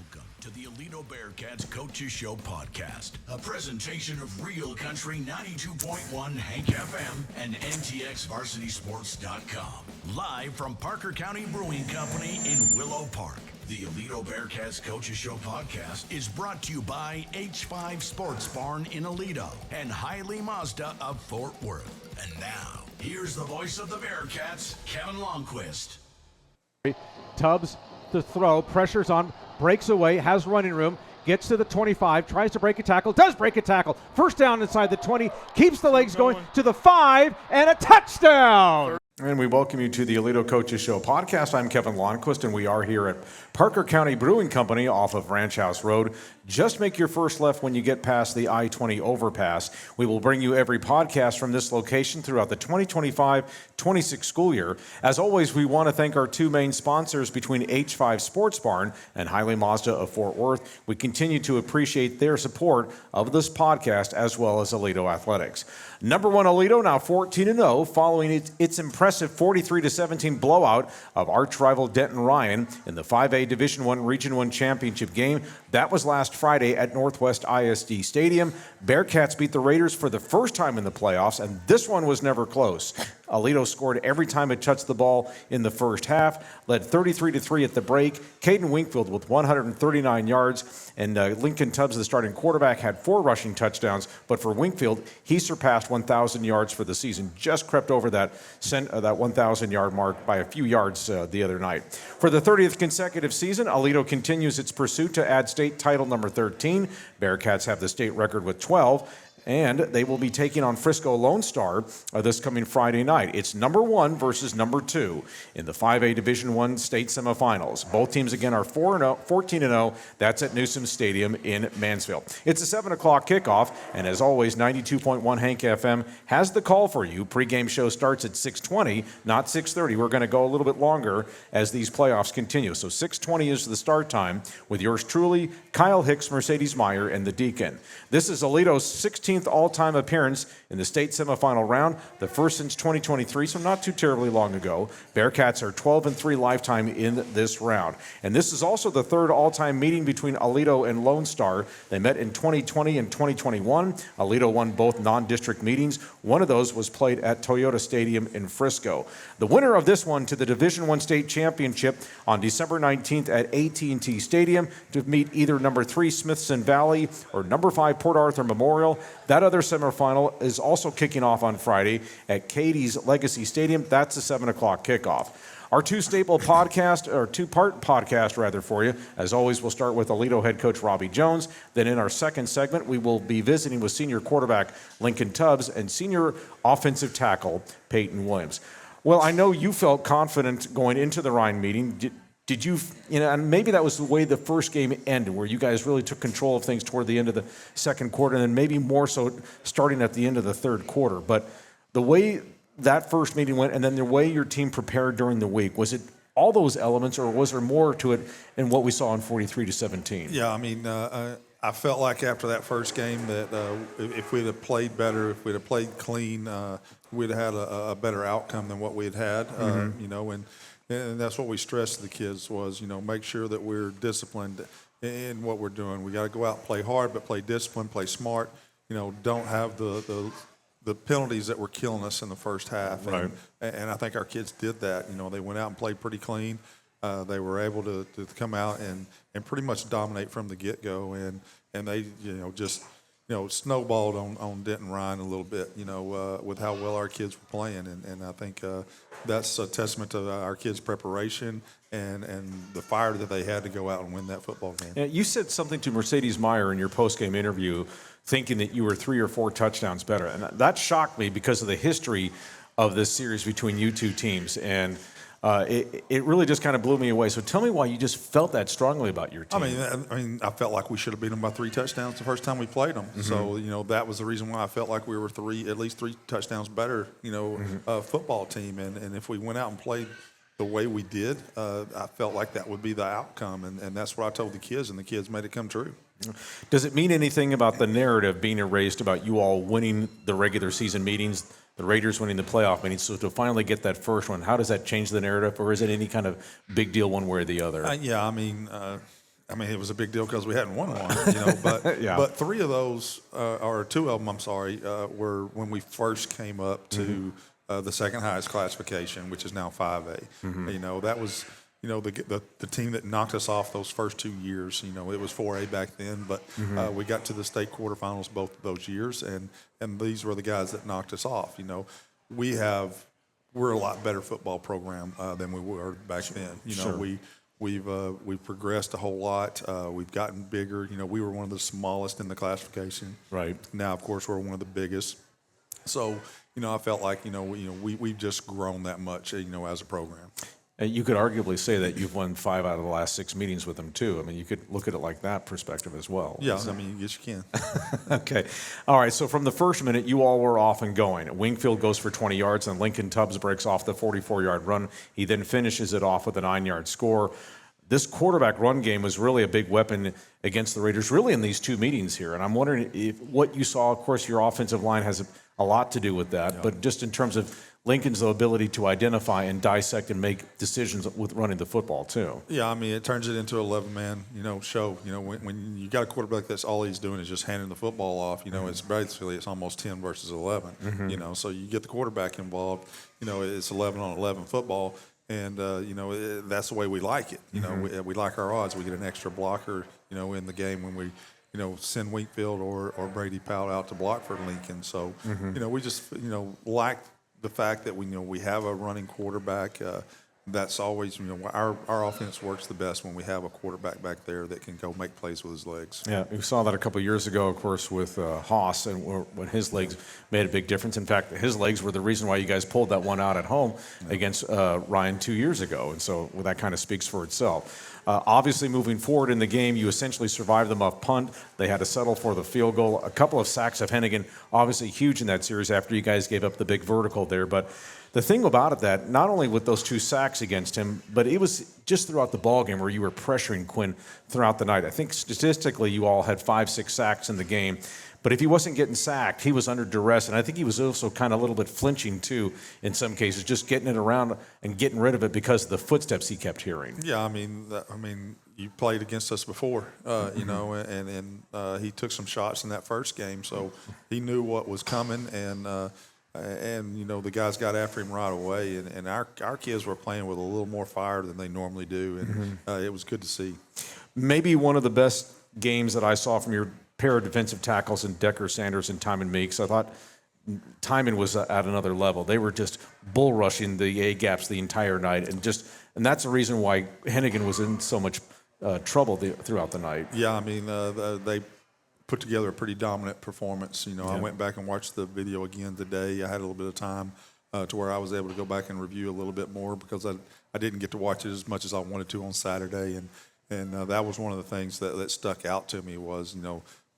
Welcome to the Aledo Bearcats Coaches Show podcast, a presentation of Real Country 92.1 Hank FM and NTXVarsitySports.com. Live from Parker County Brewing Company in Willow Park. The Aledo Bearcats Coaches Show podcast is brought to you by H5 Sports Barn in Aledo and Hiley Mazda of Fort Worth. And now, here's the voice of the Bearcats, Kevin Lonnquist. Tubbs to throw, pressure's on, breaks away, has running room, gets to the 25, tries to break a tackle, does break a tackle. First down inside the 20, keeps the legs going to the 5, and a touchdown! And we welcome you to the Aledo Coaches Show podcast. I'm Kevin Lonnquist, and we are here at Parker County Brewing Company off of Ranch House Road. Just make your first left when you get past the I-20 overpass. We will bring you every podcast from this location throughout the 2025-26 school year. As always, we want to thank our two main sponsors between H5 Sports Barn and Hiley Mazda of Fort Worth. We continue to appreciate their support of this podcast as well as Aledo Athletics. Number one Aledo now 14-0 following its impressive 43-17 blowout of arch rival Denton Ryan in the 5A Division I Region I Championship game. That was last Friday at Northwest ISD Stadium. Bearcats beat the Raiders for the first time in the playoffs, and this one was never close. Aledo scored every time it touched the ball in the first half, led 33-3 at the break. Caden Wingfield with 139 yards, and Lincoln Tubbs, the starting quarterback, had 4 rushing touchdowns. But for Wingfield, he surpassed 1,000 yards for the season, just crept over that 1,000-yard mark by a few yards the other night. For the 30th consecutive season, Aledo continues its pursuit to add state title number 13. Bearcats have the state record with 12. And they will be taking on Frisco Lone Star this coming Friday night. It's number 1 versus number 2 in the 5A Division I state semifinals. Both teams, again, are 14-0. That's at Newsom Stadium in Mansfield. It's a 7 o'clock kickoff, and as always, 92.1 Hank FM has the call for you. Pre-game show starts at 6:20, not 6:30. We're going to go a little bit longer as these playoffs continue. So 6:20 is the start time with yours truly, Kyle Hicks, Mercedes Meyer, and the Deacon. This is Aledo's 16th all-time appearance in the state semifinal round, the first since 2023, so not too terribly long ago. Bearcats are 12-3 lifetime in this round. And this is also the third all-time meeting between Aledo and Lone Star. They met in 2020 and 2021. Aledo won both non-district meetings. One of those was played at Toyota Stadium in Frisco. The winner of this one to the Division I state championship on December 19th at AT&T Stadium to meet either number 3 Smithson Valley or number 5 Port Arthur Memorial. That other semifinal is also kicking off on Friday at Katie's Legacy Stadium. That's a 7 o'clock kickoff. Our two-part podcast rather, for you. As always, we'll start with Aledo head coach Robby Jones. Then in our second segment, we will be visiting with senior quarterback Lincoln Tubbs and senior offensive tackle Payton Williams. Well, I know you felt confident going into the Ryan meeting. Did you, and maybe that was the way the first game ended, where you guys really took control of things toward the end of the second quarter, and then maybe more so starting at the end of the third quarter. But the way that first meeting went, and then the way your team prepared during the week, was it all those elements, or was there more to it in what we saw in 43-17? Yeah, I mean, I felt like after that first game that if we'd have played better, if we'd have played clean, we'd have had a better outcome than what we had. And that's what we stressed to the kids was, make sure that we're disciplined in what we're doing. We got to go out and play hard, but play disciplined, play smart. Don't have the penalties that were killing us in the first half. Right. And I think our kids did that. They went out and played pretty clean. They were able to come out and pretty much dominate from the get-go. And they, just snowballed on Denton Ryan a little bit, with how well our kids were playing. And I think that's a testament to our kids' preparation and the fire that they had to go out and win that football game. Yeah, you said something to Mercedes Meyer in your post-game interview, thinking that you were 3 or 4 touchdowns better. And that shocked me because of the history of this series between you two teams. And it really just kind of blew me away. So tell me why you just felt that strongly about your team. I mean, I felt like we should have beat them by 3 touchdowns the first time we played them. Mm-hmm. So, that was the reason why I felt like we were at least 3 touchdowns better, football team. And if we went out and played the way we did, I felt like that would be the outcome. And that's what I told the kids, and the kids made it come true. Does it mean anything about the narrative being erased about you all winning the regular season meetings, the Raiders winning the playoff meetings? So to finally get that first one, how does that change the narrative, or is it any kind of big deal one way or the other? I mean, it was a big deal because we hadn't won one, but Yeah. but 3 of those, or 2 of them, I'm sorry, were when we first came up to the second highest classification, which is now 5A. That was, the team that knocked us off those first 2 years. It was 4A back then, but we got to the state quarterfinals both of those years, and these were the guys that knocked us off. We're a lot better football program than we were back then. We've progressed a whole lot. We've gotten bigger. We were one of the smallest in the classification. Right. Now, of course, we're one of the biggest. So, I felt like we've just grown that much, as a program. And you could arguably say that you've won 5 out of the last 6 meetings with them too. I mean, you could look at it like that perspective as well. Yeah, I mean, yes, you can. Okay. All right, so from the first minute, you all were off and going. Wingfield goes for 20 yards, and Lincoln Tubbs breaks off the 44-yard run. He then finishes it off with a 9-yard score. This quarterback run game was really a big weapon against the Raiders, really in these 2 meetings here. And I'm wondering if what you saw, of course, your offensive line has a lot to do with that, but just in terms of Lincoln's ability to identify and dissect and make decisions with running the football too. Yeah, I mean, it turns it into an 11-man, show. When you got a quarterback that's all he's doing is just handing the football off, it's basically it's almost 10 versus 11. So you get the quarterback involved, it's 11 on 11 football, and that's the way we like it. We like our odds. We get an extra blocker, in the game when we send Wingfield or Brady Powell out to block for Lincoln. So, we just, like the fact that we have a running quarterback. That's always, our offense works the best when we have a quarterback back there that can go make plays with his legs. Yeah, we saw that a couple of years ago, of course, with Haas, and when his legs made a big difference. In fact, his legs were the reason why you guys pulled that one out at home against Ryan 2 years ago, and so that kind of speaks for itself. Obviously, moving forward in the game, you essentially survived them off punt. They had to settle for the field goal. A couple of sacks of Hennigan, obviously huge in that series after you guys gave up the big vertical there. But the thing about it that not only with those 2 sacks against him, but it was just throughout the ballgame where you were pressuring Quinn throughout the night. I think statistically you all had 5-6 sacks in the game. But if he wasn't getting sacked, he was under duress, and I think he was also kind of a little bit flinching too in some cases, just getting it around and getting rid of it because of the footsteps he kept hearing. Yeah, I mean, you played against us before, and he took some shots in that first game, so he knew what was coming, and the guys got after him right away, and our kids were playing with a little more fire than they normally do, and it was good to see. Maybe one of the best games that I saw from your pair of defensive tackles in Decker, Sanders, and Timon Meeks. I thought Timon was at another level. They were just bull rushing the A gaps the entire night, and that's the reason why Hennigan was in so much trouble throughout the night. Yeah, I mean they put together a pretty dominant performance. I went back and watched the video again today. I had a little bit of time to where I was able to go back and review a little bit more because I didn't get to watch it as much as I wanted to on Saturday, and that was one of the things that stuck out to me was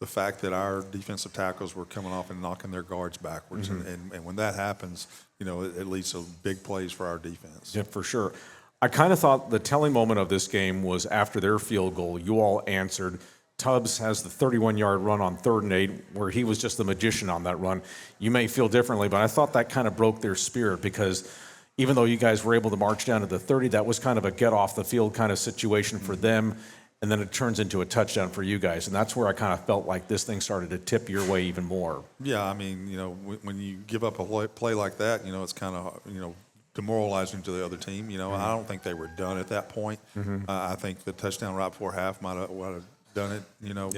the fact that our defensive tackles were coming off and knocking their guards backwards. And when that happens, it leads to big plays for our defense. Yeah, for sure. I kind of thought the telling moment of this game was after their field goal. You all answered. Tubbs has the 31-yard run on 3rd and 8 where he was just the magician on that run. You may feel differently, but I thought that kind of broke their spirit because even though you guys were able to march down to the 30, that was kind of a get-off-the-field kind of situation for them. And then it turns into a touchdown for you guys. And that's where I kind of felt like this thing started to tip your way even more. Yeah, I mean, when you give up a play like that, it's kind of, demoralizing to the other team. I don't think they were done at that point. I think the touchdown right before half might have done it,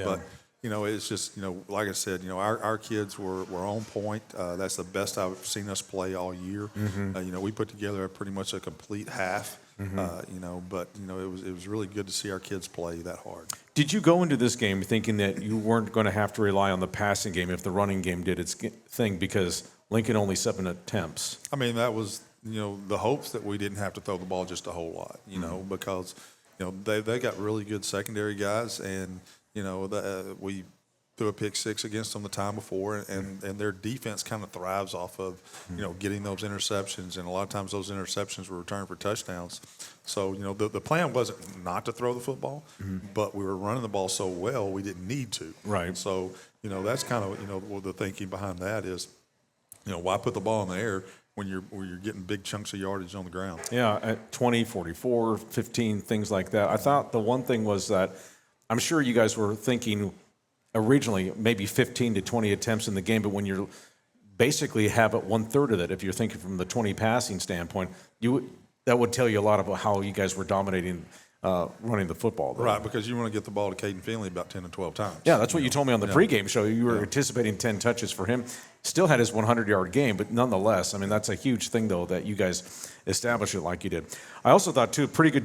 but, it's just, like I said, our kids were on point. That's the best I've seen us play all year. We put together pretty much a complete half. But it was really good to see our kids play that hard. Did you go into this game thinking that you weren't going to have to rely on the passing game if the running game did its thing because Lincoln only 7 attempts? I mean, that was the hopes that we didn't have to throw the ball just a whole lot. Because they got really good secondary guys, and we threw a pick 6 against them the time before, and their defense kind of thrives off of, getting those interceptions, and a lot of times those interceptions were returned for touchdowns. So, the plan wasn't not to throw the football, but we were running the ball so well we didn't need to. Right. So, that's kind of, the thinking behind that is, why put the ball in the air when you're getting big chunks of yardage on the ground? Yeah, at 20, 44, 15, things like that. I thought the one thing was that I'm sure you guys were thinking originally maybe 15 to 20 attempts in the game, but when you're basically have it 1/3 of it, if you're thinking from the 20 passing standpoint, that would tell you a lot about how you guys were dominating running the football. Though. Right, because you want to get the ball to Caden Finley about 10 to 12 times. Yeah, that's what you told me on the pregame show. You were anticipating 10 touches for him. Still had his 100-yard game, but nonetheless, I mean, that's a huge thing, though, that you guys established it like you did. I also thought, too, pretty good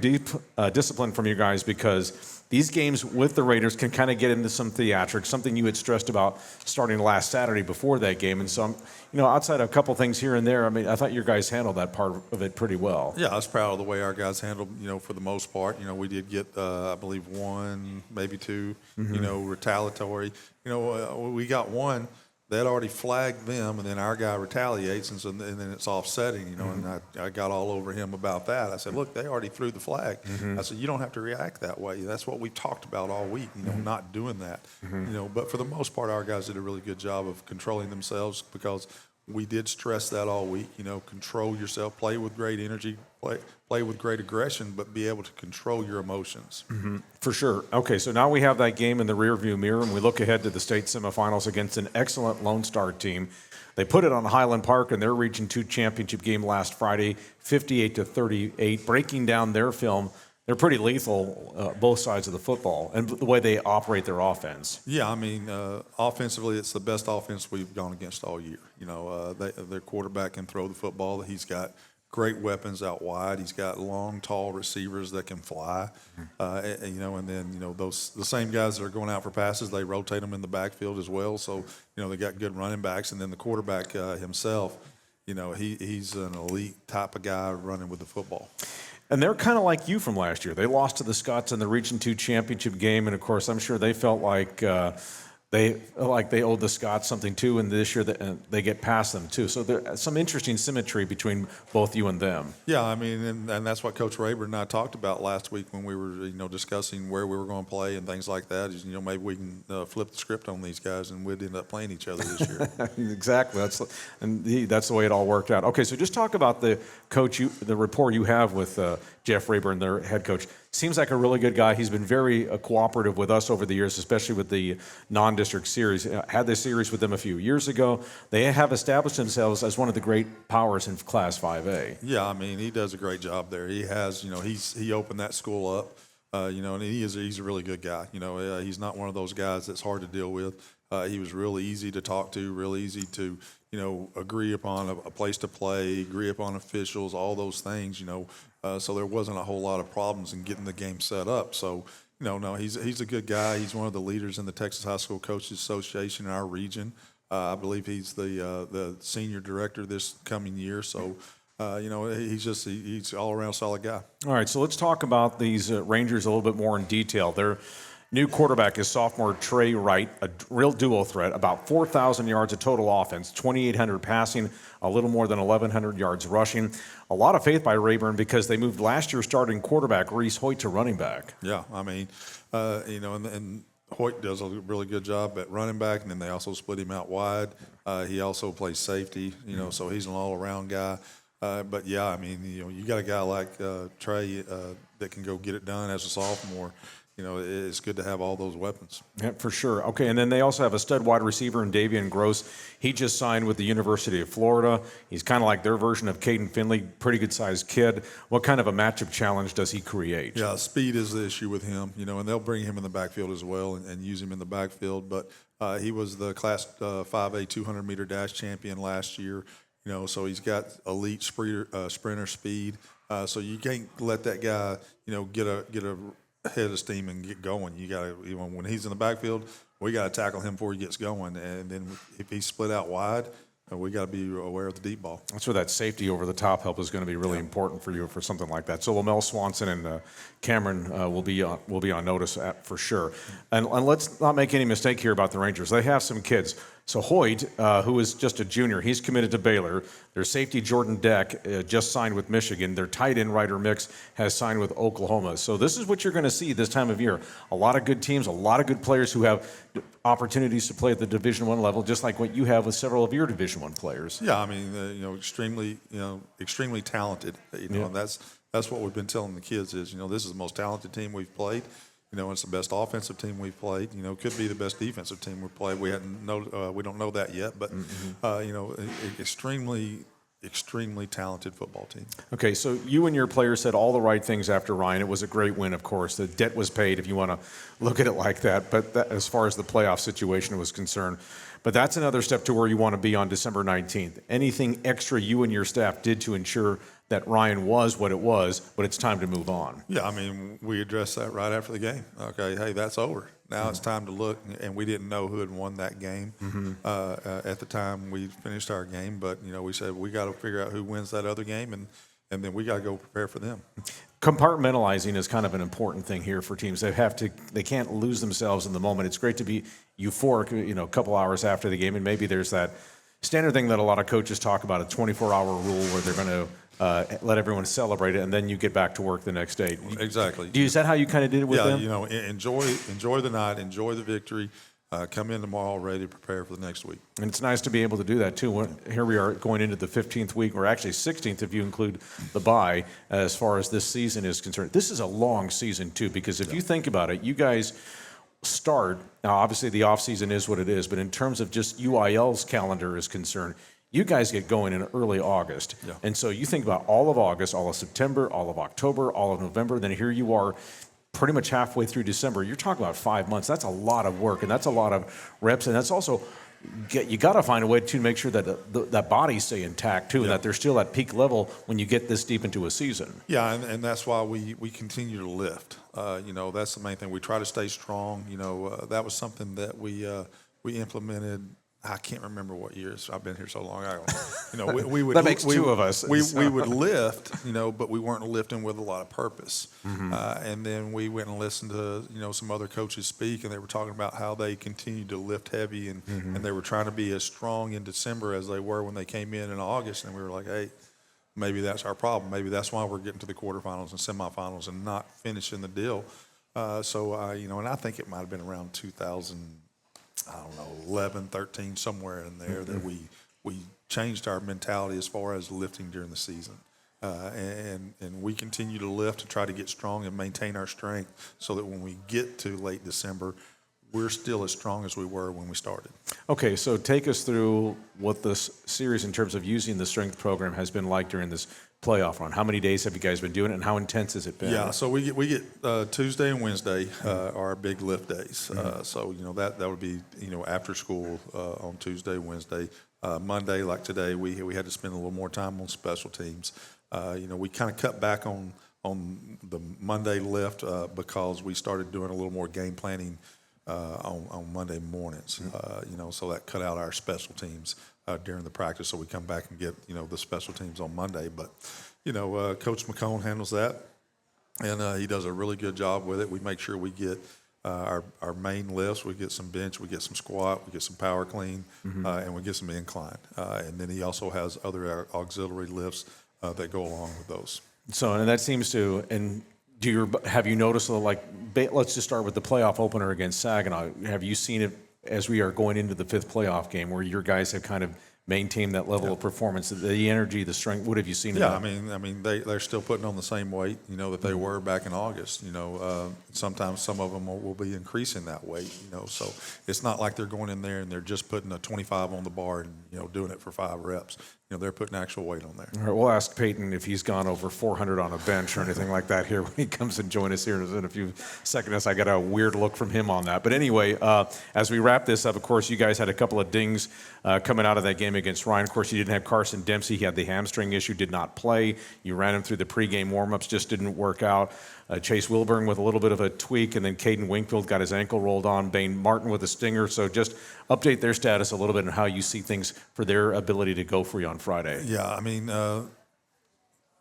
discipline from you guys because these games with the Raiders can kind of get into some theatrics, something you had stressed about starting last Saturday before that game. And so, outside of a couple things here and there, I mean, I thought your guys handled that part of it pretty well. Yeah, I was proud of the way our guys handled, for the most part. We did get, I believe, one, maybe two, retaliatory. We got one. They'd already flagged them, and then our guy retaliates, and then it's offsetting, and I got all over him about that. I said, look, they already threw the flag. I said, you don't have to react that way. That's what we talked about all week, not doing that. But for the most part, our guys did a really good job of controlling themselves because we did stress that all week, control yourself, play with great energy, play with great aggression, but be able to control your emotions. For sure. Okay, so now we have that game in the rearview mirror, and we look ahead to the state semifinals against an excellent Lone Star team. They put it on Highland Park in their Region 2 championship game last Friday, 58-38, breaking down their film. They're pretty lethal, both sides of the football, and the way they operate their offense. Yeah, I mean, offensively, it's the best offense we've gone against all year. Their quarterback can throw the football. He's got great weapons out wide. He's got long, tall receivers that can fly. And then the same guys that are going out for passes, they rotate them in the backfield as well. So they got good running backs, and then the quarterback himself, he's an elite type of guy running with the football. And they're kind of like you from last year. They lost to the Scots in the Region 2 championship game, and of course, I'm sure they felt like they owed the Scots something too, and this year they get past them too. So there's some interesting symmetry between both you and them. Yeah, I mean, and that's what Coach Rayburn and I talked about last week when we were discussing where we were going to play and things like that. Is maybe we can flip the script on these guys and we'd end up playing each other this year. Exactly. That's the way it all worked out. Okay, so just talk about the rapport you have with Jeff Rayburn, their head coach. Seems like a really good guy. He's been very cooperative with us over the years, especially with the non-district series. Had this series with them a few years ago. They have established themselves as one of the great powers in Class 5A. Yeah, I mean, he does a great job there. He has, he opened that school up, and he's a really good guy. He's not one of those guys that's hard to deal with. He was really easy to talk to, really easy to, agree upon a place to play, agree upon officials, all those things, so there wasn't a whole lot of problems in getting the game set up. So, no, he's a good guy. He's one of the leaders in the Texas High School Coaches Association in our region. I believe he's the senior director this coming year. So, he's all around solid guy. All right, so let's talk about these Rangers a little bit more in detail. Their new quarterback is sophomore Trey Wright, a real dual threat, about 4,000 yards of total offense, 2,800 passing, a little more than 1,100 yards rushing. A lot of faith by Rayburn because they moved last year's starting quarterback Reese Hoyt to running back. Yeah, I mean, and Hoyt does a really good job at running back, and then they also split him out wide. He also plays safety, so he's an all-around guy. But, yeah, I mean, you got a guy like Trey that can go get it done as a sophomore. It's good to have all those weapons. Yeah, for sure. Okay, and then they also have a stud wide receiver in Davian Gross. He just signed with the University of Florida. He's kind of like their version of Caden Finley, pretty good-sized kid. What kind of a matchup challenge does he create? Yeah, speed is the issue with him, and they'll bring him in the backfield as well and use him in the backfield. But he was the Class 5A 200-meter dash champion last year, so he's got elite sprinter speed. So you can't let that guy, get a head of steam and get going. You got to, when he's in the backfield, we got to tackle him before he gets going. And then if he's split out wide, we got to be aware of the deep ball. That's where that safety over the top help is going to be really important for you for something like that. So Lamel Swanson and Cameron will be on notice for sure. And let's not make any mistake here about the Rangers. They have some kids. So Hoyt, who is just a junior, he's committed to Baylor. Their safety, Jordan Deck, just signed with Michigan. Their tight end, Ryder Mix, has signed with Oklahoma. So this is what you're going to see this time of year. A lot of good teams, a lot of good players who have opportunities to play at the Division I level, just like what you have with several of your Division I players. Yeah, I mean, extremely talented. And that's what we've been telling the kids is, this is the most talented team we've played. It's the best offensive team we've played. Could be the best defensive team we've played. We don't know that yet, but extremely talented football team. Okay, so you and your players said all the right things after Ryan. It was a great win, of course. The debt was paid, if you want to look at it like that. But as far as the playoff situation was concerned, but that's another step to where you want to be on December 19th. Anything extra you and your staff did to ensure that Ryan was what it was, but it's time to move on? Yeah, we addressed that right after the game. Okay, hey, that's over. Now it's time to look, and we didn't know who had won that game at the time we finished our game. But we said we got to figure out who wins that other game, and then we got to go prepare for them. Compartmentalizing is kind of an important thing here for teams. They can't lose themselves in the moment. It's great to be euphoric, a couple hours after the game, and maybe there's that standard thing that a lot of coaches talk about, a 24-hour rule where they're going to let everyone celebrate it, and then you get back to work the next day. Exactly. Is that how you kind of did it with them? Enjoy the night, enjoy the victory. Come in tomorrow ready to prepare for the next week. And it's nice to be able to do that, too. Here we are going into the 15th week, or actually 16th if you include the bye, as far as this season is concerned. This is a long season, too, because if you think about it, you guys start, now obviously the offseason is what it is, but in terms of just UIL's calendar is concerned, you guys get going in early August. Yeah. And so you think about all of August, all of September, all of October, all of November, then here you are pretty much halfway through December. You're talking about 5 months. That's a lot of work, and that's a lot of reps, and that's also you got to find a way to make sure that that bodies stay intact too, and that they're still at peak level when you get this deep into a season. Yeah, and that's why we continue to lift. That's the main thing. We try to stay strong. That was something that we implemented. I can't remember what years. I've been here so long. I don't know. We would that makes two of us. We would lift, but we weren't lifting with a lot of purpose. And then we went and listened to some other coaches speak, and they were talking about how they continued to lift heavy, and they were trying to be as strong in December as they were when they came in August. And we were like, hey, maybe that's our problem. Maybe that's why we're getting to the quarterfinals and semifinals and not finishing the deal. And I think it might have been around 11, 13, somewhere in there that we changed our mentality as far as lifting during the season. And we continue to lift and try to get strong and maintain our strength so that when we get to late December, we're still as strong as we were when we started. Okay, so take us through what this series in terms of using the strength program has been like during this playoff run. How many days have you guys been doing it, and how intense has it been? Yeah, so we get Tuesday and Wednesday are our big lift days. So that would be after school on Tuesday, Wednesday, Monday. Like today, we had to spend a little more time on special teams. We kind of cut back on the Monday lift because we started doing a little more game planning on Monday mornings. So that cut out our special teams during the practice, so we come back and get the special teams on Monday. But Coach McCone handles that, and he does a really good job with it. We make sure we get our main lifts. We get some bench, we get some squat, we get some power clean, and we get some incline. And then he also has other auxiliary lifts that go along with those. So, and that seems to, and have you noticed, let's just start with the playoff opener against Saginaw. Have you seen it as we are going into the fifth playoff game where your guys have kind of maintained that level of performance, the energy, the strength? What have you seen? Yeah, they're still putting on the same weight, that they were back in August. Sometimes some of them will be increasing that weight. So it's not like they're going in there and they're just putting a 25 on the bar and doing it for 5 reps. They're putting actual weight on there. All right, we'll ask Payton if he's gone over 400 on a bench or anything like that here when he comes and join us here in a few seconds. I got a weird look from him on that. But anyway, as we wrap this up, of course, you guys had a couple of dings coming out of that game against Ryan. Of course, you didn't have Carson Dempsey. He had the hamstring issue, did not play. You ran him through the pregame warmups, just didn't work out. Chase Wilburn with a little bit of a tweak, and then Caden Wingfield got his ankle rolled on. Bain Martin with a stinger. So just update their status a little bit and how you see things for their ability to go free on Friday. Yeah,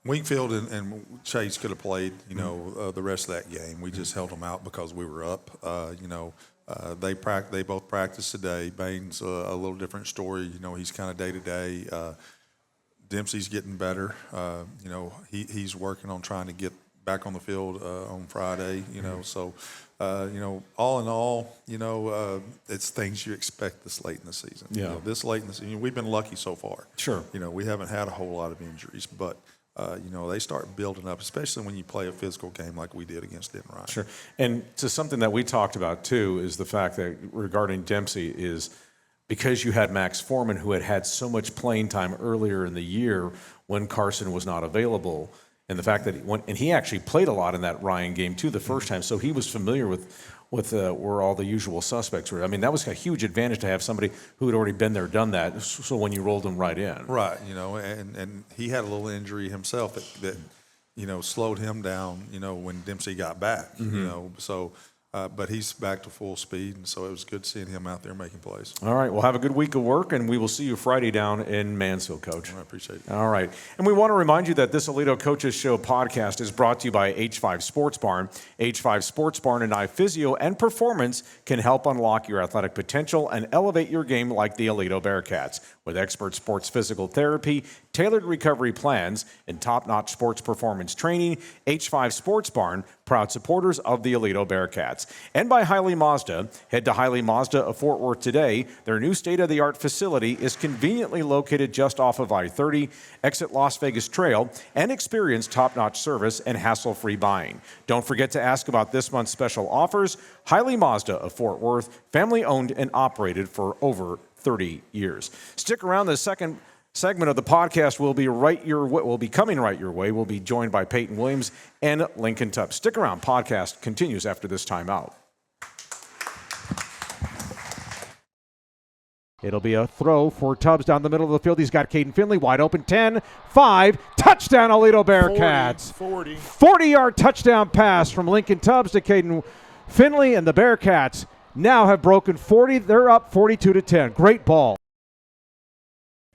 Wingfield and Chase could have played, the rest of that game. We just held them out because we were up. They both practiced today. Bain's a little different story. He's kind of day-to-day. Dempsey's getting better. He's working on trying to get back on the field on Friday. So all in all, it's things you expect this late in the season. Yeah. This late in the season, we've been lucky so far. Sure. We haven't had a whole lot of injuries, but they start building up, especially when you play a physical game like we did against Denton Ryan. Sure. And so something that we talked about, too, is the fact that regarding Dempsey is because you had Max Foreman, who had so much playing time earlier in the year when Carson was not available, and the fact that he actually played a lot in that Ryan game, too, the first time, so he was familiar with where all the usual suspects were. I mean, that was a huge advantage to have somebody who had already been there, done that, so when you rolled him right in. Right, and he had a little injury himself that slowed him down, when Dempsey got back, so but he's back to full speed, and so it was good seeing him out there making plays. All right, well, have a good week of work, and we will see you Friday down in Mansfield, Coach. I appreciate it. All right, and we want to remind you that this Aledo Coaches Show podcast is brought to you by H5 Sports Barn. H5 Sports Barn and iPhysio and Performance can help unlock your athletic potential and elevate your game like the Aledo Bearcats. With expert sports physical therapy, tailored recovery plans, and top-notch sports performance training, H5 Sports Barn, proud supporters of the Aledo Bearcats. And by Hiley Mazda. Head to Hiley Mazda of Fort Worth today. Their new state-of-the-art facility is conveniently located just off of I-30, exit Las Vegas Trail, and experience top-notch service and hassle-free buying. Don't forget to ask about this month's special offers. Hiley Mazda of Fort Worth, family-owned and operated for over 30 years. Stick around. The second segment of the podcast will be coming right your way. We'll be joined by Payton Williams and Lincoln Tubbs. Stick around. Podcast continues after this timeout. It'll be a throw for Tubbs down the middle of the field. He's got Caden Finley wide open. 10-5. Touchdown, Aledo Bearcats. 40-yard touchdown pass from Lincoln Tubbs to Caden Finley, and the Bearcats now have broken 40. They're up 42-10. Great ball.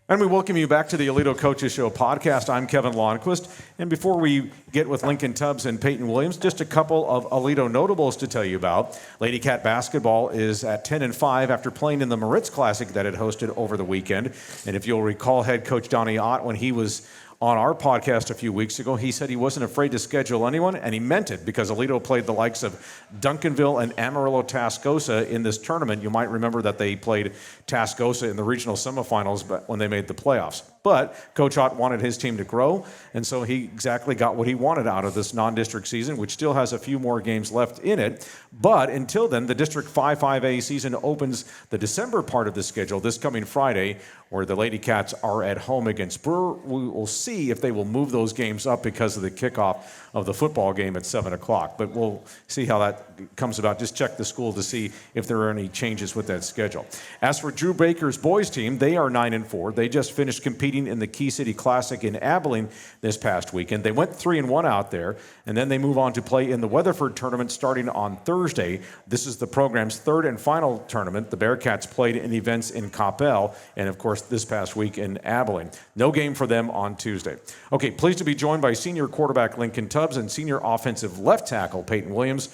And we welcome you back to the Aledo Coaches Show podcast. I'm Kevin Lonnquist. And before we get with Lincoln Tubbs and Payton Williams, just a couple of Aledo notables to tell you about. Lady Cat basketball is at 10-5 after playing in the Moritz Classic that it hosted over the weekend. And if you'll recall, head coach Donnie Ott, when he was on our podcast a few weeks ago, he said he wasn't afraid to schedule anyone, and he meant it because Aledo played the likes of Duncanville and Amarillo Tascosa in this tournament. You might remember that they played Tascosa in the regional semifinals when they made the playoffs. But Coach Ott wanted his team to grow, and so he exactly got what he wanted out of this non-district season, which still has a few more games left in it. But until then, the District 5-5A season opens the December part of the schedule this coming Friday, where the Lady Cats are at home against Brewer. We will see if they will move those games up because of the kickoff of the football game at 7 o'clock. But we'll see how that comes about. Just check the school to see if there are any changes with that schedule. As for Drew Baker's boys team, they are 9-4. They just finished competing in the Key City Classic in Abilene this past weekend. They went 3-1 out there, and then they move on to play in the Weatherford tournament starting on Thursday. This is the program's third and final tournament. The Bearcats played in events in Coppell and, of course, this past week in Abilene. No game for them on Tuesday. Okay, pleased to be joined by senior quarterback Lincoln Tubbs and senior offensive left tackle Payton Williams.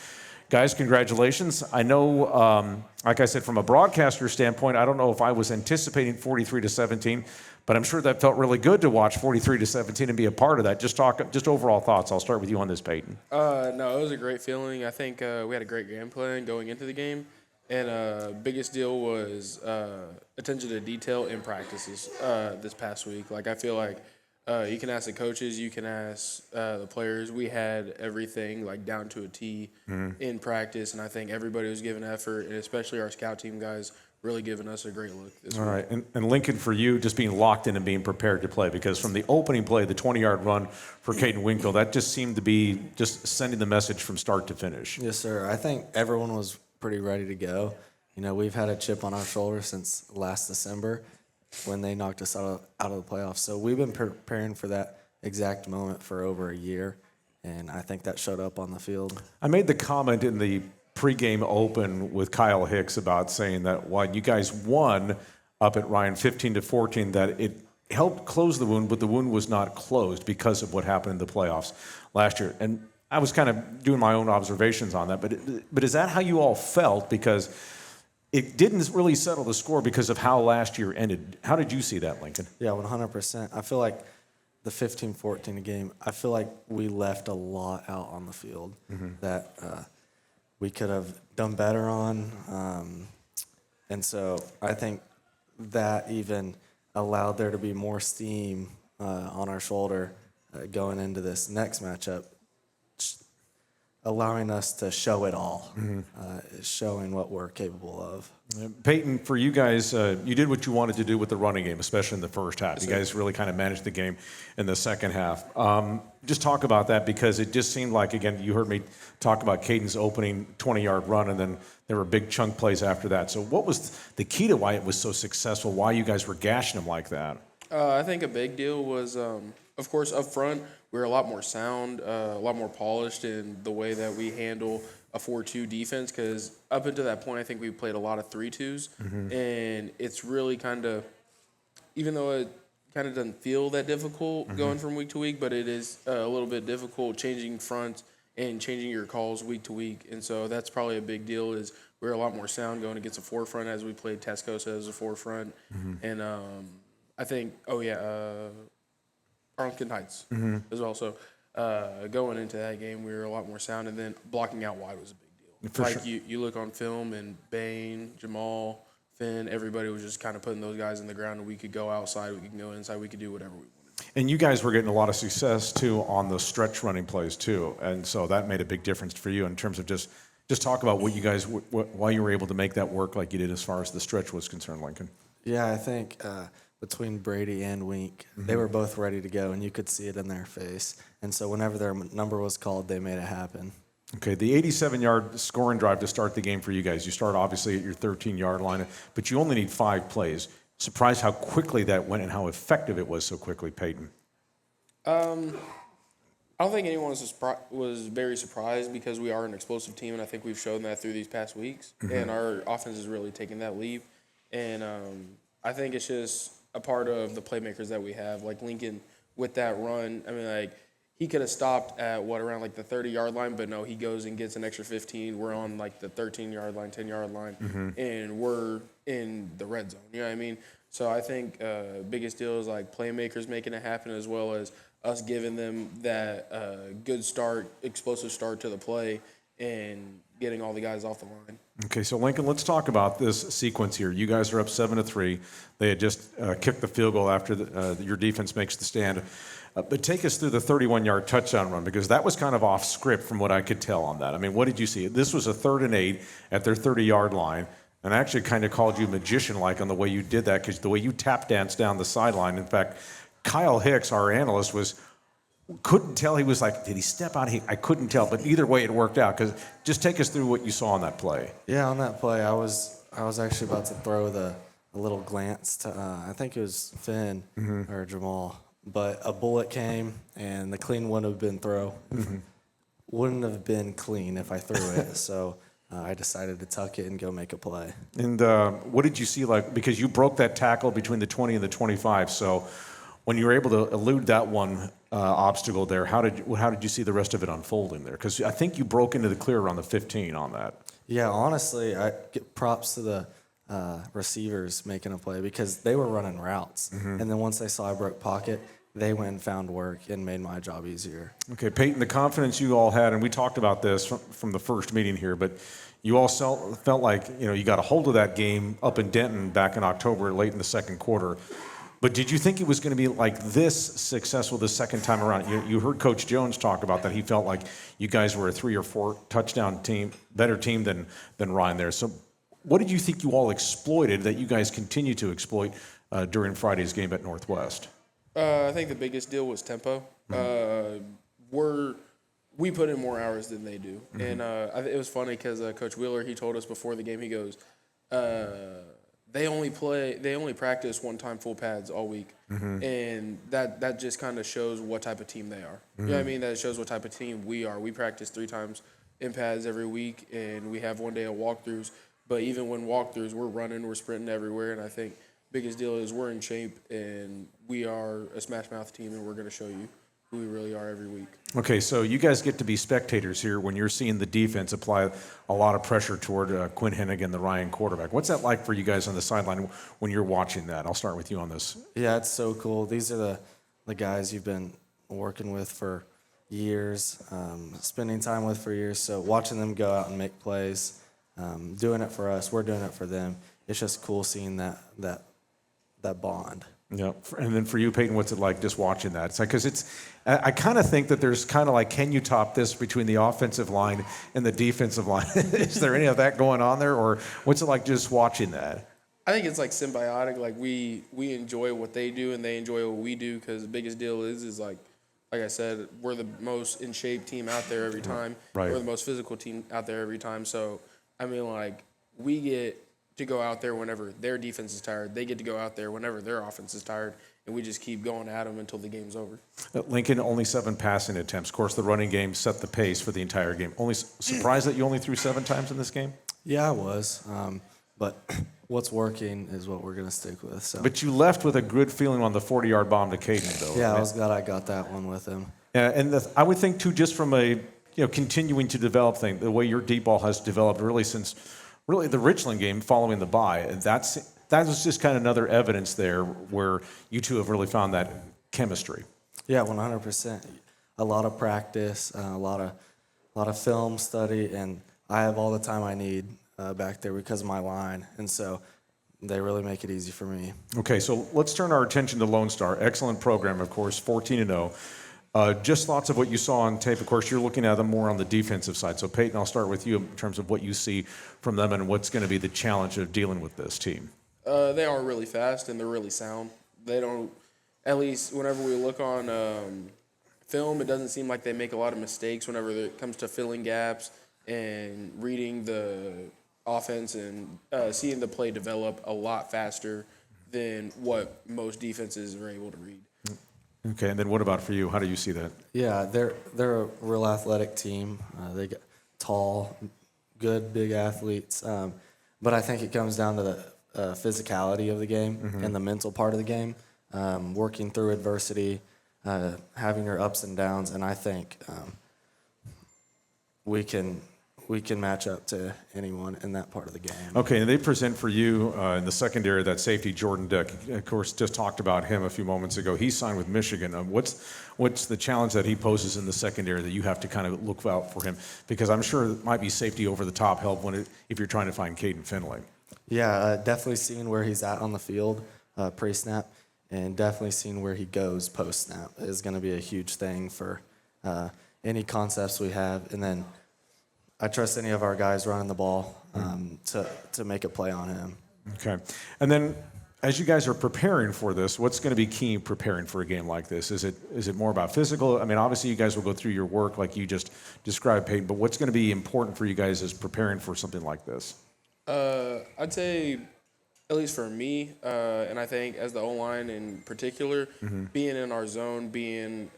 Guys, congratulations. I know, like I said, from a broadcaster standpoint, I don't know if I was anticipating 43-17, but I'm sure that felt really good to watch 43-17 and be a part of that. Just overall thoughts. I'll start with you on this, Payton. No, it was a great feeling. I think we had a great game plan going into the game. And biggest deal was attention to detail in practices this past week. Like, I feel like you can ask the coaches, you can ask the players. We had everything, like, down to a T in practice, and I think everybody was giving effort, and especially our scout team guys really giving us a great look this week. All right, and Lincoln, for you, just being locked in and being prepared to play, because from the opening play, the 20-yard run for Caden Winkle, that just seemed to be just sending the message from start to finish. Yes, sir. I think everyone was pretty ready to go. You know, we've had a chip on our shoulder since last December when they knocked us out of the playoffs. So we've been preparing for that exact moment for over a year, and I think that showed up on the field. I made the comment in the pregame open with Kyle Hicks about saying that while you guys won up at Ryan 15-14, that it helped close the wound, but the wound was not closed because of what happened in the playoffs last year. And I was kind of doing my own observations on that, but is that how you all felt? Because it didn't really settle the score because of how last year ended. How did you see that, Lincoln? Yeah, 100%. I feel like the 15-14 game, I feel like we left a lot out on the field that we could have done better on. And so I think that even allowed there to be more steam on our shoulder going into this next matchup, allowing us to show it all, showing what we're capable of. Payton, for you guys, you did what you wanted to do with the running game, especially in the first half. You guys really kind of managed the game in the second half. Just talk about that, because it just seemed like, again, you heard me talk about Caden's opening 20-yard run, and then there were big chunk plays after that. So what was the key to why it was so successful, why you guys were gashing them like that? I think a big deal was, of course, up front, we were a lot more sound, a lot more polished in the way that we handle a 4-2 defense, because up until that point, I think we played a lot of 3-2s, and it's really kind of, even though it kind of doesn't feel that difficult going from week to week, but it is a little bit difficult changing fronts and changing your calls week to week, and so that's probably a big deal. Is we're a lot more sound going against a forefront, as we played Tascosa as a forefront, and I think, Arlington Heights as well. So going into that game, we were a lot more sound, and then blocking out wide was a big deal. You look on film, and Bain, Jamal, Finn, everybody was just kind of putting those guys in the ground, and we could go outside, we could go inside, we could do whatever we wanted. And you guys were getting a lot of success, too, on the stretch running plays, too. And so that made a big difference for you in terms of just talk about what you guys, why you were able to make that work like you did as far as the stretch was concerned, Lincoln. Yeah, I think between Brady and Wink, they were both ready to go, and you could see it in their face. And so whenever their number was called, they made it happen. Okay, the 87-yard scoring drive to start the game for you guys. You start obviously at your 13-yard line, but you only need 5 plays. Surprised how quickly that went and how effective it was so quickly, Payton. I don't think anyone was very surprised, because we are an explosive team, and I think we've shown that through these past weeks. And our offense is really taking that leap. And I think it's just a part of the playmakers that we have. Like Lincoln with that run, I mean, like, he could have stopped at around like the 30-yard line, but no, he goes and gets an extra 15. We're on like the 13-yard line, 10-yard line, and we're in the red zone. You know what I mean? So I think biggest deal is like playmakers making it happen, as well as us giving them that good start, explosive start to the play, and getting all the guys off the line. Okay, so Lincoln, let's talk about this sequence here. You guys are up 7-3. They had just kicked the field goal after your defense makes the stand. But take us through the 31-yard touchdown run, because that was kind of off script from what I could tell on that. I mean, what did you see? This was a 3rd and 8 at their 30-yard line, and I actually kind of called you magician-like on the way you did that, because the way you tap danced down the sideline. In fact, Kyle Hicks, our analyst, couldn't tell. He was like, did he step out? I couldn't tell, but either way it worked out. Because just take us through what you saw on that play. Yeah, on that play, I was actually about to throw a little glance to, I think it was Finn or Jamal. But a bullet came, and the clean wouldn't have been wouldn't have been clean if I threw it. So I decided to tuck it and go make a play. And what did you see like? Because you broke that tackle between the 20 and the 25. So when you were able to elude that one obstacle there, how did you see the rest of it unfolding there? Because I think you broke into the clear around the 15 on that. Yeah, honestly, I give props to the receivers making a play, because they were running routes. And then once they saw I broke pocket, they went and found work and made my job easier. Okay, Payton, the confidence you all had, and we talked about this from the first meeting here, but you all felt like you got a hold of that game up in Denton back in October, late in the second quarter. But did you think it was going to be like this successful the second time around? You heard Coach Jones talk about that. He felt like you guys were a 3 or 4 touchdown team, better team than Ryan there. So what did you think you all exploited that you guys continue to exploit during Friday's game at Northwest? I think the biggest deal was tempo. We put in more hours than they do. And it was funny because Coach Wheeler, he told us before the game, he goes, they only practice 1 time full pads all week. And that just kind of shows what type of team they are. You know what I mean? That shows what type of team we are. We practice 3 times in pads every week, and we have 1 day of walkthroughs. But even when walkthroughs, we're running, we're sprinting everywhere, and I think biggest deal is we're in shape, and we are a smash mouth team, and we're going to show you who we really are every week. Okay, so you guys get to be spectators here when you're seeing the defense apply a lot of pressure toward Quinn Hennigan, the Ryan quarterback. What's that like for you guys on the sideline when you're watching that? I'll start with you on this. Yeah, it's so cool. These are the guys you've been working with for years, spending time with for years. So watching them go out and make plays, doing it for us, we're doing it for them. It's just cool seeing that bond. Yeah, and then for you, Payton, what's it like just watching that? It's like, because I kind of think that there's kind of like, can you top this between the offensive line and the defensive line? Is there any of that going on there, or what's it like just watching that? I think it's like symbiotic. Like we enjoy what they do and they enjoy what we do, because the biggest deal is like I said, we're the most in shape team out there every time. Right. We're the most physical team out there every time. So I mean, like, we get to go out there whenever their defense is tired. They get to go out there whenever their offense is tired, and we just keep going at them until the game's over. Lincoln, only 7 passing attempts. Of course, the running game set the pace for the entire game. Only surprised that you only threw 7 times in this game? Yeah, I was. But what's working is what we're going to stick with. So. But you left with a good feeling on the 40-yard bomb to Caden, though. Yeah, I was glad I got that one with him. Yeah, and I would think, too, just from a continuing to develop thing, the way your deep ball has developed really since the Richland game following the bye, and that was just kind of another evidence there where you two have really found that chemistry. Yeah, 100%. A lot of practice, a lot of film study, and I have all the time I need back there because of my line, and so they really make it easy for me. Okay, so let's turn our attention to Lone Star. Excellent program, of course, 14-0. Just thoughts of what you saw on tape. Of course, you're looking at them more on the defensive side. So, Payton, I'll start with you in terms of what you see from them and what's going to be the challenge of dealing with this team. They are really fast and they're really sound. They don't, at least whenever we look on film, it doesn't seem like they make a lot of mistakes whenever it comes to filling gaps and reading the offense and seeing the play develop a lot faster than what most defenses are able to read. Okay, and then what about for you? How do you see that? Yeah, they're a real athletic team. They get tall, good, big athletes. But I think it comes down to the physicality of the game and the mental part of the game, working through adversity, having your ups and downs, and I think we can match up to anyone in that part of the game. Okay, and they present for you in the secondary that safety Jordan Dick. Of course, just talked about him a few moments ago. He signed with Michigan. What's the challenge that he poses in the secondary that you have to kind of look out for him? Because I'm sure it might be safety over the top help if you're trying to find Caden Finley. Yeah, definitely seeing where he's at on the field pre-snap, and definitely seeing where he goes post-snap is going to be a huge thing for any concepts we have. And then I trust any of our guys running the ball to make a play on him. Okay. And then as you guys are preparing for this, what's going to be key preparing for a game like this? Is it more about physical? I mean, obviously you guys will go through your work like you just described, Payton, but what's going to be important for you guys as preparing for something like this? I'd say, at least for me, and I think as the O-line in particular, being in our zone, being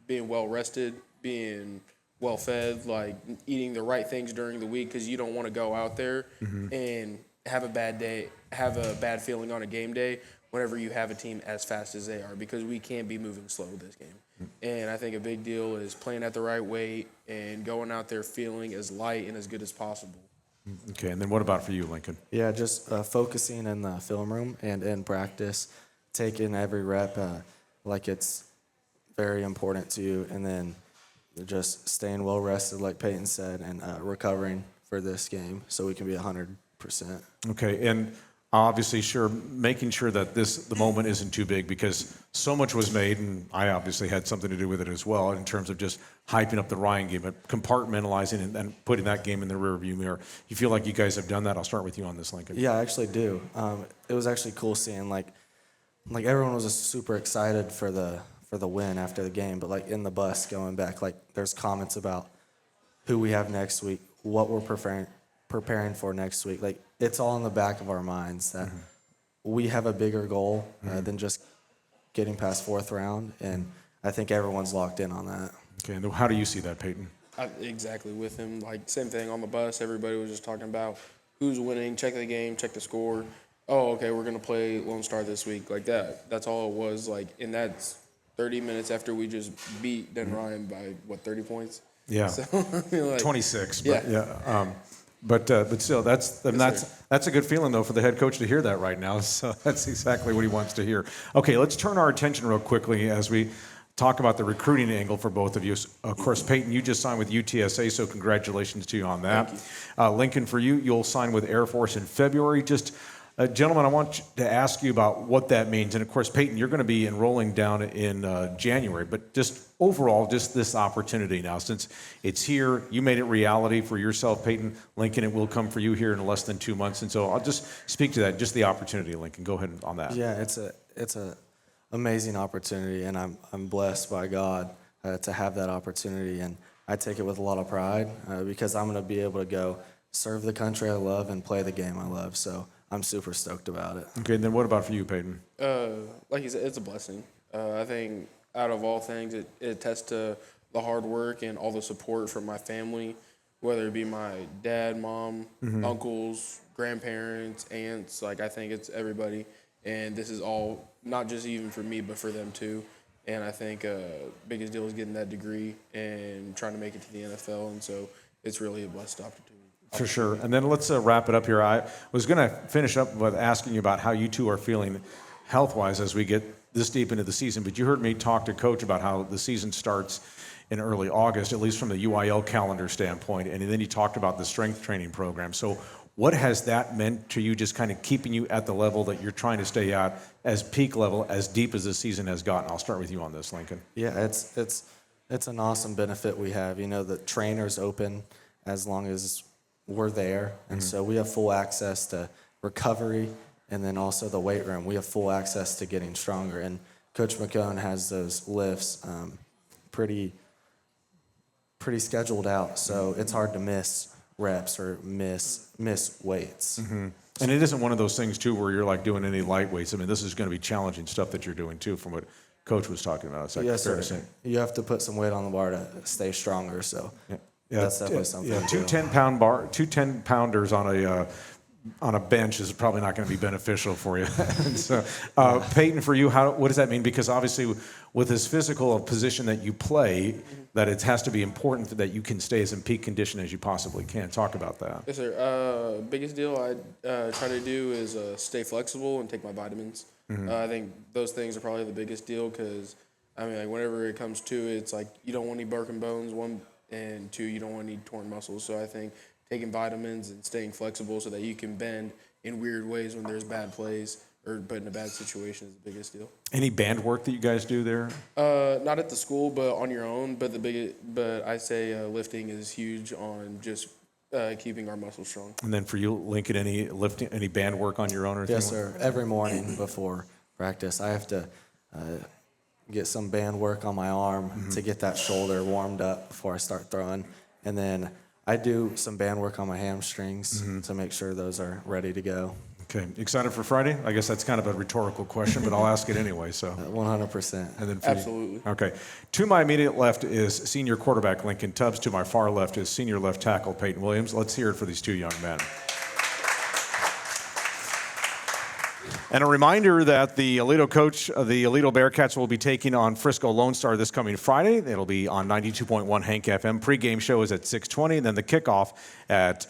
well-rested, being well-fed, like eating the right things during the week, because you don't want to go out there and have a bad day, have a bad feeling on a game day whenever you have a team as fast as they are, because we can't be moving slow this game. And I think a big deal is playing at the right weight and going out there feeling as light and as good as possible. Okay, and then what about for you, Lincoln? Yeah, just focusing in the film room and in practice, taking every rep like it's very important to you, and then just staying well rested, like Payton said, and recovering for this game so we can be 100%. Okay, and obviously, making sure that the moment isn't too big, because so much was made, and I obviously had something to do with it as well in terms of just hyping up the Ryan game, but compartmentalizing and putting that game in the rearview mirror. You feel like you guys have done that? I'll start with you on this, Lincoln. Yeah, I actually do. It was actually cool seeing like everyone was just super excited for the win after the game, but like in the bus going back, like there's comments about who we have next week, what we're preparing for next week. Like it's all in the back of our minds that we have a bigger goal than just getting past fourth round, and I think everyone's locked in on that. Okay, and how do you see that, Payton? Exactly with him. Like, same thing on the bus. Everybody was just talking about who's winning, check the game, check the score. Oh, okay, we're going to play Lone Star this week. Like that. That's all it was. Like, and that's 30 minutes after we just beat Denton Ryan by, 30 points? Yeah. So, I mean, like, 26, but yeah. But still, that's a good feeling, though, for the head coach to hear that right now. So that's exactly what he wants to hear. Okay, let's turn our attention real quickly as we talk about the recruiting angle for both of you. Of course, Payton, you just signed with UTSA, so congratulations to you on that. Thank you. Lincoln, for you, you'll sign with Air Force in February. Just Gentlemen, I want to ask you about what that means. And of course, Payton, you're going to be enrolling down in January, but just overall, just this opportunity now, since it's here, you made it reality for yourself, Payton. Lincoln, it will come for you here in less than 2 months. And so I'll just speak to that, just the opportunity, Lincoln. Go ahead on that. Yeah, it's a amazing opportunity, and I'm blessed by God to have that opportunity, and I take it with a lot of pride because I'm going to be able to go serve the country I love and play the game I love. So I'm super stoked about it. Okay, and then what about for you, Payton? Like you said, it's a blessing. I think out of all things, it attests to the hard work and all the support from my family, whether it be my dad, mom, uncles, grandparents, aunts. Like, I think it's everybody. And this is all not just even for me, but for them too. And I think biggest deal is getting that degree and trying to make it to the NFL. And so it's really a blessed opportunity. For sure. And then let's wrap it up here. I was going to finish up with asking you about how you two are feeling health-wise as we get this deep into the season. But you heard me talk to Coach about how the season starts in early August, at least from the UIL calendar standpoint. And then you talked about the strength training program. So what has that meant to you, just kind of keeping you at the level that you're trying to stay at, as peak level, as deep as the season has gotten? I'll start with you on this, Lincoln. Yeah, it's an awesome benefit we have. You know, the trainer's open as long as we're there. And so we have full access to recovery and then also the weight room. We have full access to getting stronger. And Coach McCone has those lifts pretty scheduled out. So it's hard to miss reps or miss weights. And it isn't one of those things, too, where you're like doing any light weights. I mean, this is going to be challenging stuff that you're doing, too, from what Coach was talking about. Is that Yes, fair to sir. say? You have to put some weight on the bar to stay stronger. So that's definitely something. Yeah, to two do. 10-pounders on a bench is probably not going to be beneficial for you. And so, Payton, for you, what does that mean? Because obviously, with this physical position that you play, that it has to be important that you can stay as in peak condition as you possibly can. Talk about that. Yes, sir. Biggest deal I try to do is stay flexible and take my vitamins. I think those things are probably the biggest deal because, I mean, like whenever it comes to it, it's like you don't want any broken bones, one, and two, you don't want any torn muscles. So I think taking vitamins and staying flexible so that you can bend in weird ways when there's bad plays or put in a bad situation is the biggest deal. Any band work that you guys do there? Not at the school, but on your own. But I say lifting is huge on just keeping our muscles strong. And then for you, Lincoln, any band work on your own or anything? Yes, sir. Every morning before practice, I have to get some band work on my arm to get that shoulder warmed up before I start throwing. And then I do some band work on my hamstrings to make sure those are ready to go. Okay. Excited for Friday? I guess that's kind of a rhetorical question, but I'll ask it anyway. So 100%. And then for Absolutely. You. Okay. To my immediate left is senior quarterback Lincoln Tubbs. To my far left is senior left tackle Payton Williams. Let's hear it for these two young men. And a reminder that the Aledo coach of the Aledo Bearcats will be taking on Frisco Lone Star this coming Friday. It'll be on 92.1 Hank FM. Pre-game show is at 6:20, and then the kickoff at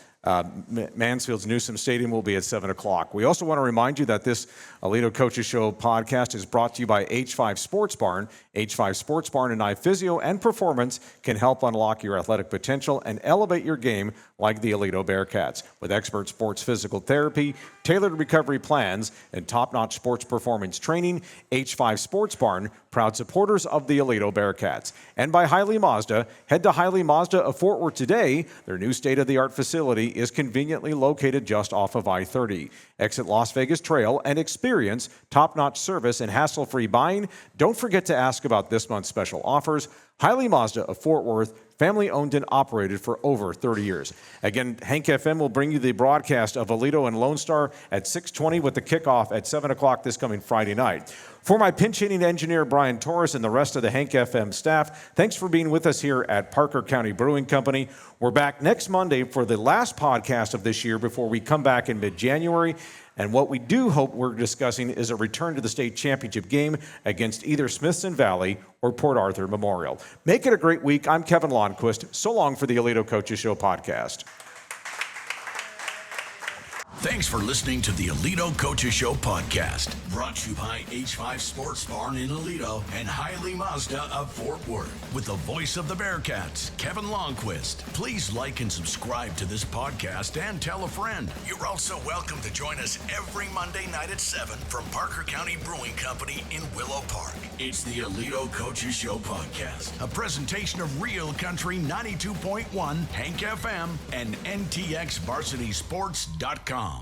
Mansfield's Newsom Stadium will be at 7 o'clock. We also want to remind you that this Aledo Coaches Show podcast is brought to you by H5 Sports Barn. H5 Sports Barn and iPhysio and Performance can help unlock your athletic potential and elevate your game like the Aledo Bearcats. With expert sports physical therapy, tailored recovery plans, and top-notch sports performance training, H5 Sports Barn, proud supporters of the Aledo Bearcats. And by Hiley Mazda. Head to Hiley Mazda of Fort Worth today. Their new state-of-the-art facility is conveniently located just off of I-30. Exit Las Vegas Trail and experience top-notch service and hassle-free buying. Don't forget to ask about this month's special offers. Hiley Mazda of Fort Worth, family-owned and operated for over 30 years. Again, Hank FM will bring you the broadcast of Aledo and Lone Star at 6:20 with the kickoff at 7 o'clock this coming Friday night. For my pinch-hitting engineer, Brian Torres, and the rest of the Hank FM staff, thanks for being with us here at Parker County Brewing Company. We're back next Monday for the last podcast of this year before we come back in mid-January. And what we do hope we're discussing is a return to the state championship game against either Smithson Valley or Port Arthur Memorial. Make it a great week. I'm Kevin Lonnquist. So long for the Aledo Coaches Show podcast. Thanks for listening to the Aledo Coaches Show podcast, brought to you by H5 Sports Barn in Aledo and Hiley Mazda of Fort Worth. With the voice of the Bearcats, Kevin Lonnquist. Please like and subscribe to this podcast and tell a friend. You're also welcome to join us every Monday night at 7 from Parker County Brewing Company in Willow Park. It's the Aledo Coaches Show podcast, a presentation of Real Country 92.1, Hank FM, and NTXVarsitySports.com.